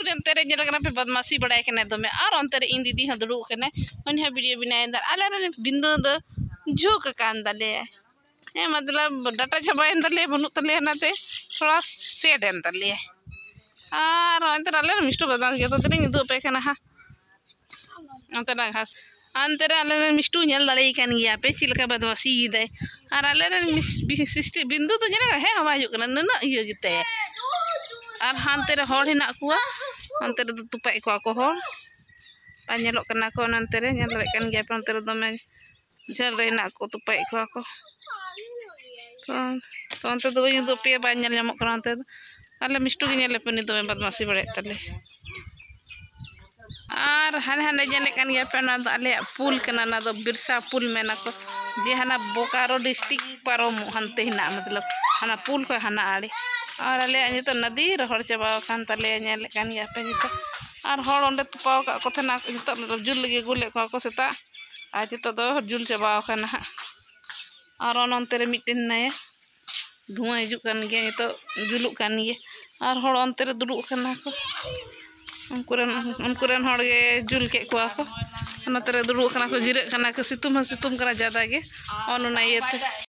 अंतर पे बदमाशी बड़ाई कने दमे और अंतर इन दीदी हाँ दुड़ुब कने उन्हें वीडियो बनाए आले बिंदु दो झुक कान दले मतलब डाटा चाबाइन दले बनु तले नाते थोड़ा सेट एन दले और अंतर आले मिष्टु बदमाश गया तो तेरे दो पे कना हा अंतर ना घास अंतर आले मिष्टु नेल दले कान गया पे चिलका बदमाशी दे और आले सिस्टर बिंदु तो जने है हवा जो कना नना इयो गिते और हानते रे हॉल हिना कुआ अंतर दो तुपाई को हॉल पानेलोक कना को अंतर रे नेल रे कान गया पे अंतर दमे झल रे हिना को तुपाई को तो अंत दो बजे दो पे बाय नेल नामक कना अंत आले मिष्टु गे नेल पे नि दो बदमाशी बड़े तले और हाने हाने जने कान गया पे ना आले पुल कना ना दो बिरसा पुल मेना को जे हाना बोकारो डिस्ट्रिक्ट पारोम हनते हिना मतलब हाना पुल को हाना आड़े और आले तो नदी रहड़ चाबा कान तले नेल कान गया पे नितो और हड़ ओंडे तुपाव का कथे ना नितो जुल लगे गुले को सेता आज तो दो जुल चाबा काना और अंत रे मिटेन नाय धुआं हिजुक कान गया तो जुलुक कान गया और हड़ अंत रे दुड़ुब काना को उनकुरन हड़ गे जुल के को नते रे दुड़ुब काना को जिरक काना को सितुम कना ज्यादा गे और ना इयते